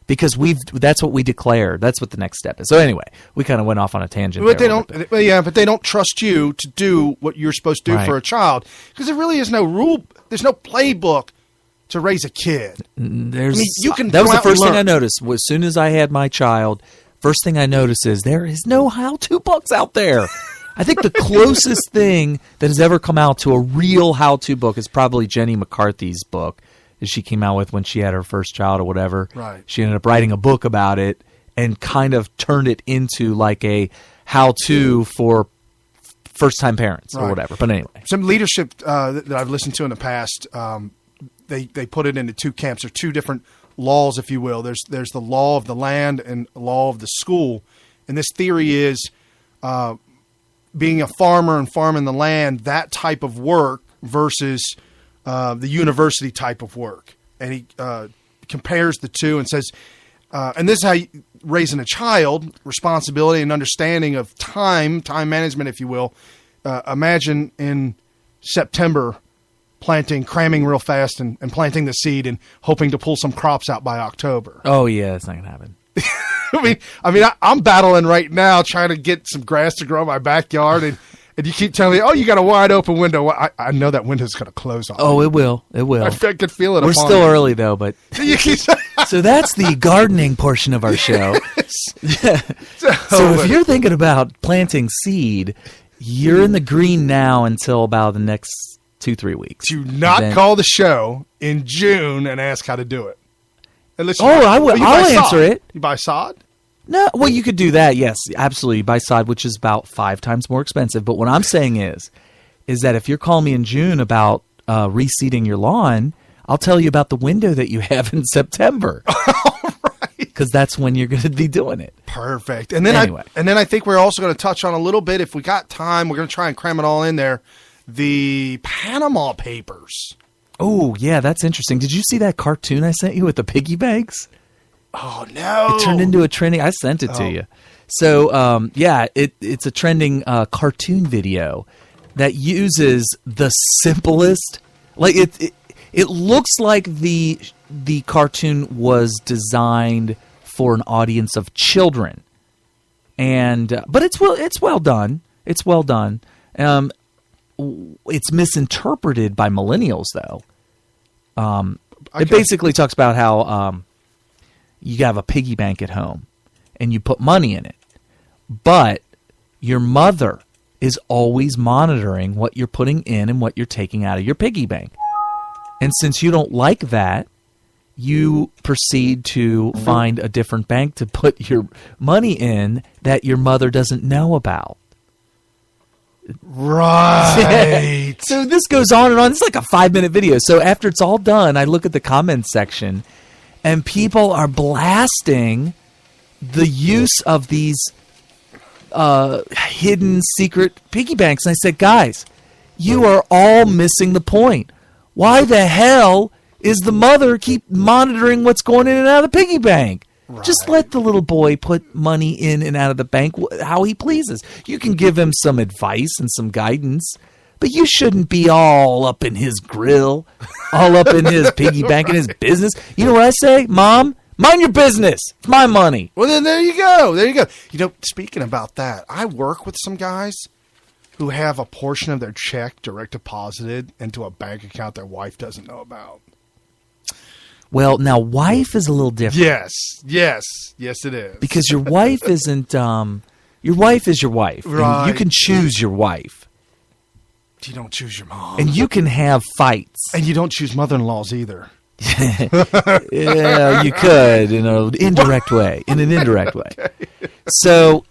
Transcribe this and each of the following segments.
Because that's what we declared. That's what the next step is. So anyway, we kind of went off on a tangent. But they don't trust you to do what you're supposed to do for a child, because there really is no rule. There's no playbook to raise a kid. That was the first thing I noticed. As soon as I had my child, first thing I noticed is there is no how-to books out there. I think the closest thing that has ever come out to a real how-to book is probably Jenny McCarthy's book that she came out with when she had her first child or whatever. Right. She ended up writing a book about it and kind of turned it into like a how-to for first-time parents or whatever. But anyway. Some leadership that I've listened to in the past, they put it into two camps or two different laws, if you will. There's the law of the land and law of the school. And this theory is being a farmer and farming the land, that type of work versus the university type of work. And he compares the two and says, and this is how raising a child, responsibility and understanding of time management, if you will. Imagine in September cramming real fast and planting the seed and hoping to pull some crops out by October. Oh, yeah, that's not going to happen. I'm battling right now trying to get some grass to grow in my backyard, and you keep telling me, oh, you got a wide open window. I know that window's going to close on me. Oh, it will. It will. I could feel it. We're still early, though, but... So that's the gardening portion of our show. So if you're thinking about planting seed, you're in the green now until about the next 2-3 weeks. Do not call the show in June and ask how to do it. I will. I'll answer it. You buy sod? No, well, you could do that. Yes, absolutely. You buy sod, which is about 5 times more expensive. But what I'm saying is that if you're calling me in June about reseeding your lawn, I'll tell you about the window that you have in September. Because that's when you're going to be doing it. Perfect. And then I think we're also going to touch on a little bit, if we got time, we're going to try and cram it all in there, the Panama Papers. Oh, yeah, that's interesting. Did you see that cartoon I sent you with the piggy banks? Oh, no. It turned into a trending... I sent it to you. So, it's a trending cartoon video that uses the simplest... Like, it looks like the cartoon was designed for an audience of children. But it's well done. It's well done. It's misinterpreted by millennials, though. It basically talks about how you have a piggy bank at home and you put money in it, but your mother is always monitoring what you're putting in and what you're taking out of your piggy bank. And since you don't like that, you proceed to find a different bank to put your money in that your mother doesn't know about. Right. So this goes on and on. It's like a 5-minute video. So after it's all done, I look at the comments section, and people are blasting the use of these hidden secret piggy banks. And I said, guys, you are all missing the point. Why the hell is the mother keep monitoring what's going in and out of the piggy bank? Right. Just let the little boy put money in and out of the bank how he pleases. You can give him some advice and some guidance, but you shouldn't be all up in his grill, all up in his piggy bank and his business. You know what I say? Mom, mind your business. It's my money. Well, then there you go. There you go. You know, speaking about that, I work with some guys who have a portion of their check direct deposited into a bank account their wife doesn't know about. Well, now, wife is a little different. Yes, it is. Because your wife isn't, your wife is your wife. Right. You can choose your wife. You don't choose your mom. And you can have fights. And you don't choose mother-in-laws either. Yeah, you could, in an indirect way. Okay. So,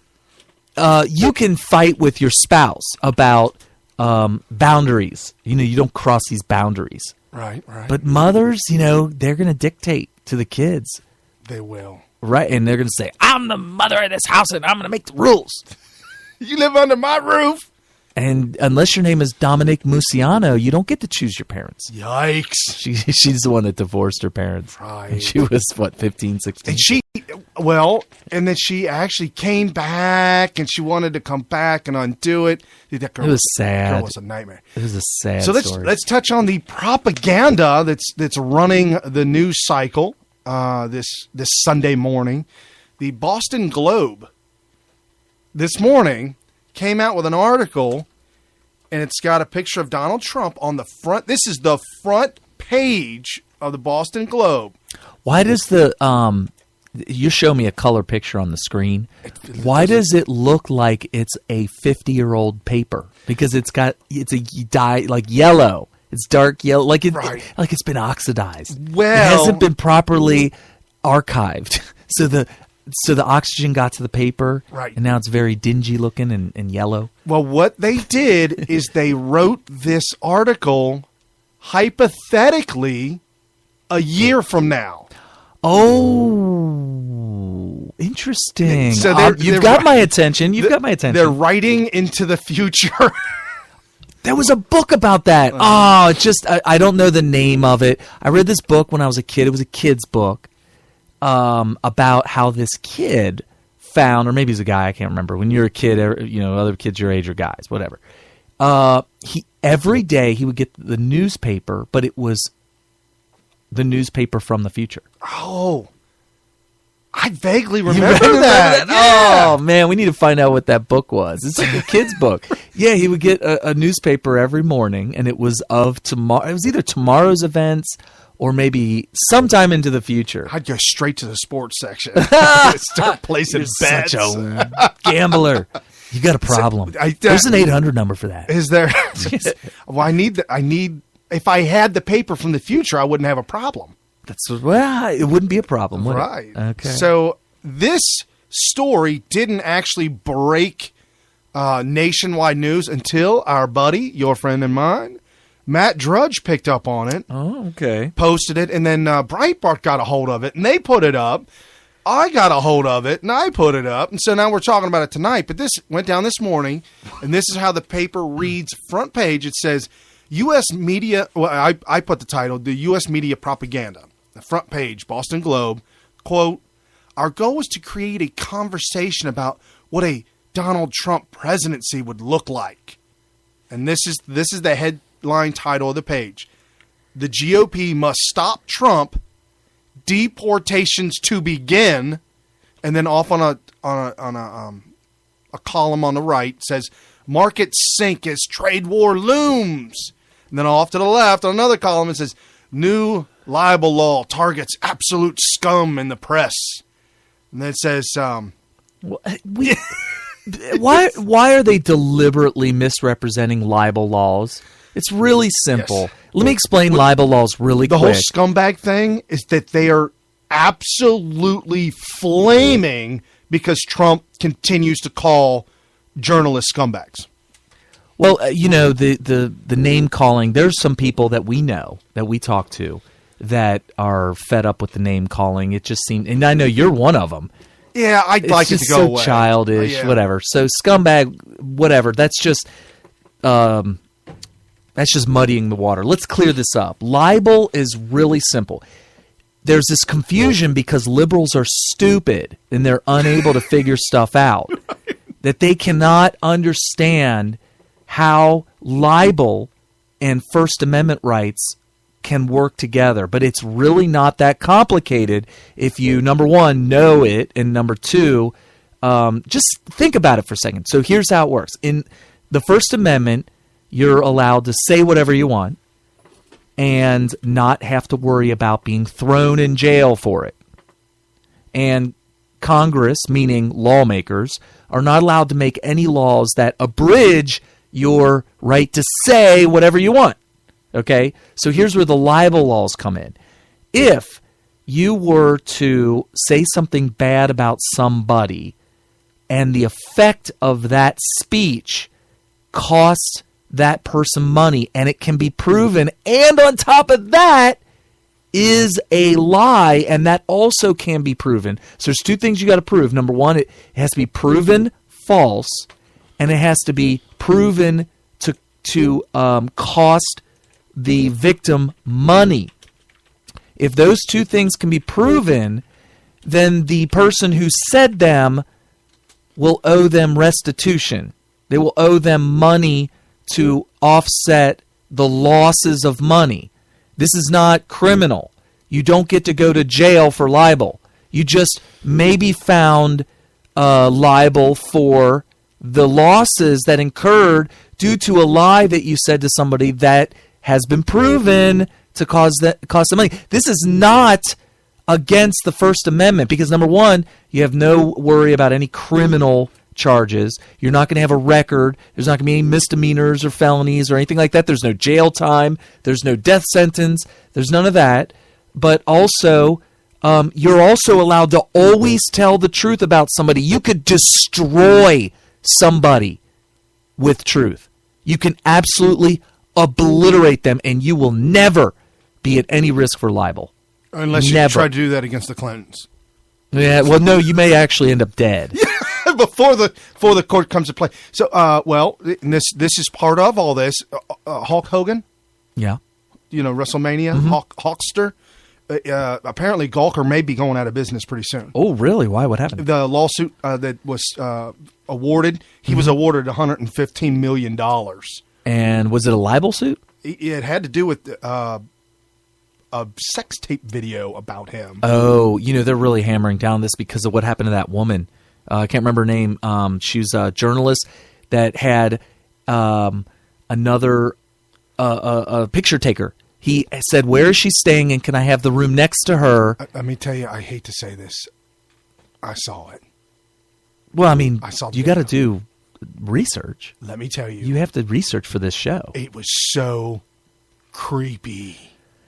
you can fight with your spouse about boundaries. You know, you don't cross these boundaries. Right. But mothers, you know, they're going to dictate to the kids. They will. Right, and they're going to say, I'm the mother of this house and I'm going to make the rules. You live under my roof. And unless your name is Dominic Musiano, you don't get to choose your parents. Yikes. She's the one that divorced her parents. Right. And she was, 15, 16? And then she actually came back and she wanted to come back and undo it. Dude, that girl it was sad. That girl was a nightmare. It was a sad story. So let's touch on the propaganda that's running the news cycle this Sunday morning. The Boston Globe this morning came out with an article, and it's got a picture of Donald Trump on the front. This is the front page of the Boston Globe. Why does you show me a color picture on the screen. Why does it look like it's a 50-year-old paper? Because it's a dye like yellow. It's dark yellow, like it's been oxidized. Well, it hasn't been properly archived, so the oxygen got to the paper, right? And now it's very dingy looking and yellow. Well, what they did is they wrote this article hypothetically a year from now. Oh, interesting. So you've got my attention. You've got my attention. They're writing into the future. There was a book about that. I don't know the name of it. I read this book when I was a kid. It was a kid's book about how this kid found, or maybe he's a guy, I can't remember. When you're a kid, other kids your age are guys, whatever. Every day he would get the newspaper, but it was the newspaper from the future. Oh, I vaguely remember that. Yeah. Oh, man, we need to find out what that book was. It's like a kid's book. Yeah, he would get a newspaper every morning, and it was of tomorrow. It was either tomorrow's events or maybe sometime into the future. I'd go straight to the sports section. Start placing bets. Such a gambler. You got a problem. There's an 800 number for that. Is there? Well, I need. If I had the paper from the future, I wouldn't have a problem. It wouldn't be a problem, would right. it? Okay. So this story didn't actually break nationwide news until our buddy, your friend and mine, Matt Drudge, picked up on it. Oh, okay. Posted it, and then Breitbart got a hold of it, and they put it up. I got a hold of it, and I put it up. And so now we're talking about it tonight. But this went down this morning, and this is how the paper reads. Front page, it says, U.S. media, well, I put the title, the U.S. media propaganda. The front page, Boston Globe, quote, our goal was to create a conversation about what a Donald Trump presidency would look like. And this is the headline title of the page. The GOP must stop Trump, deportations to begin, and then off on a column on the right says, markets sink as trade war looms. And then off to the left on another column it says, new libel law targets absolute scum in the press. And then it says, why are they deliberately misrepresenting libel laws? It's really simple. Yes. Let me explain libel laws really quick. The whole scumbag thing is that they are absolutely flaming because Trump continues to call journalists scumbags. Well, the name calling, there's some people that we know, that we talk to, that are fed up with the name calling. It just seems, and I know you're one of them. Yeah, I'd like it to go away. It's so childish, whatever. So scumbag, whatever. That's just muddying the water. Let's clear this up. Libel is really simple. There's this confusion because liberals are stupid and they're unable to figure stuff out. That they cannot understand how libel and First Amendment rights can work together. But it's really not that complicated if you, number one, know it, and number two, just think about it for a second. So here's how it works. In the First Amendment, you're allowed to say whatever you want and not have to worry about being thrown in jail for it. And Congress, meaning lawmakers, are not allowed to make any laws that abridge your right to say whatever you want. Okay? So here's where the libel laws come in. If you were to say something bad about somebody and the effect of that speech costs that person money and it can be proven, and on top of that is a lie, and that also can be proven. So there's two things you got to prove. Number one, it has to be proven false, and it has to be proven to cost the victim money. If those two things can be proven, then the person who said them will owe them restitution. They will owe them money to offset the losses of money. This is not criminal. You don't get to go to jail for libel. You just may be found liable for the losses that incurred due to a lie that you said to somebody that has been proven to cost them money. This is not against the First Amendment because, number one, you have no worry about any criminal charges. You're not going to have a record. There's not going to be any misdemeanors or felonies or anything like that. There's no jail time. There's no death sentence. There's none of that. But also, you're also allowed to always tell the truth about somebody. You could destroy somebody with truth. You can absolutely obliterate them, and you will never be at any risk for libel. Unless you try to do that against the Clintons. Yeah, well, no, you may actually end up dead. before the court comes to play. So, this is part of all this. Hulk Hogan? Yeah. WrestleMania, Hulkster. Apparently, Gawker may be going out of business pretty soon. Oh, really? Why? What happened? The lawsuit that was awarded, he was awarded $115 million. And was it a libel suit? It had to do with a sex tape video about him. Oh, they're really hammering down this because of what happened to that woman. I can't remember her name. She was a journalist that had another picture taker. He said, where is she staying and can I have the room next to her? Let me tell you, I hate to say this. I saw it. Well, I mean, I saw you got to do research. Let me tell you. You have to research for this show. It was so creepy.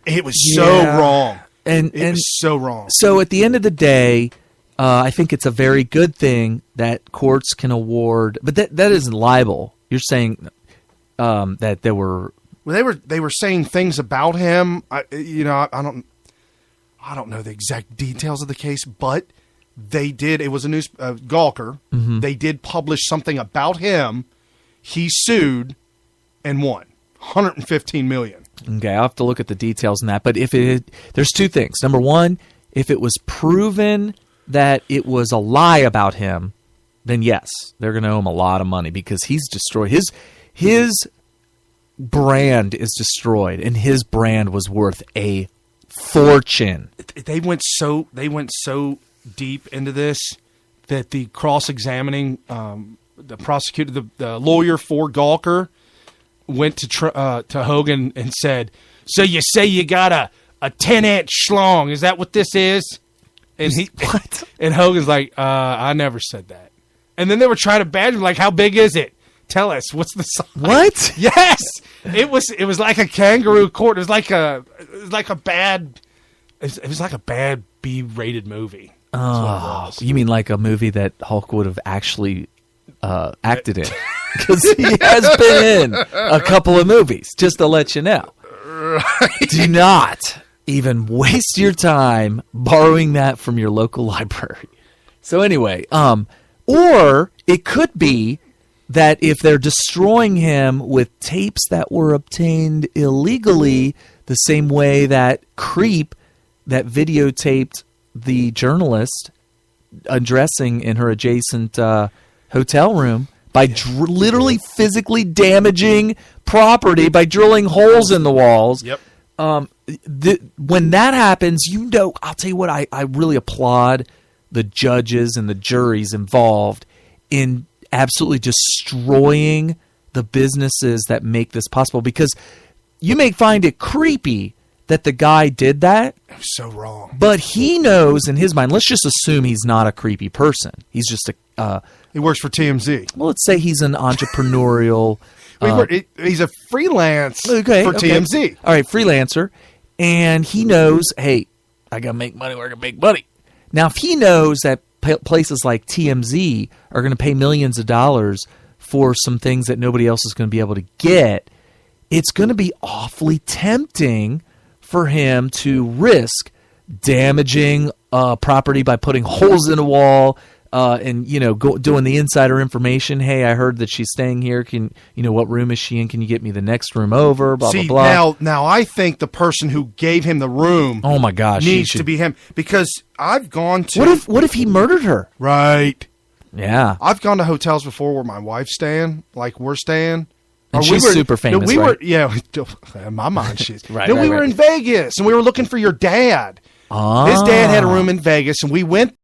It was so wrong. It was so wrong. So at the end of the day, I think it's a very good thing that courts can award, but that isn't libel. You're saying that there were... Well, they were saying things about him. I don't know the exact details of the case, but they did. It was a news Gawker. Mm-hmm. They did publish something about him. He sued and won $115 million. Okay, I'll have to look at the details in that. But there's two things. Number one, if it was proven that it was a lie about him, then yes, they're going to owe him a lot of money because he's destroyed his brand is destroyed, and his brand was worth a fortune. They went so deep into this that the cross-examining, the prosecutor, the lawyer for Gawker, went to Hogan and said, "So you say you got a 10-inch schlong? Is that what this is?" And what? And Hogan's like, "I never said that." And then they were trying to badger him, like, "How big is it? Tell us, what's the size?" What? Yes, it was like a kangaroo court. It was like a bad B-rated movie. Oh, you mean like a movie that Hulk would have actually acted in? Because he has been in a couple of movies. Just to let you know, right. Do not even waste your time borrowing that from your local library. So anyway, or it could be that if they're destroying him with tapes that were obtained illegally, the same way that Creep that videotaped the journalist undressing in her adjacent hotel room by literally physically damaging property by drilling holes in the walls. Yep. When that happens, I'll tell you what, I really applaud the judges and the juries involved in absolutely destroying the businesses that make this possible, because you may find it creepy that the guy did that. It was so wrong. But he knows in his mind, let's just assume he's not a creepy person. He's just he works for TMZ. Well, let's say he's an entrepreneurial... he's a freelance for TMZ. All right, freelancer. And he knows, hey, I got to make money where I can make money. Now, if he knows that places like TMZ are going to pay millions of dollars for some things that nobody else is going to be able to get, it's going to be awfully tempting for him to risk damaging property by putting holes in a wall and doing the insider information. Hey, I heard that she's staying here. What room is she in? Can you get me the next room over? Blah, blah, blah. Now I think the person who gave him the room, oh my gosh, needs to be him, because I've gone to. What if he murdered her? Right. Yeah. I've gone to hotels before where my wife's staying, like we're staying, And Or she's super famous, we right? were, yeah, in my mind, she's. Right, no, right, we were right. in Vegas, and we were looking for your dad. Ah. His dad had a room in Vegas, and we went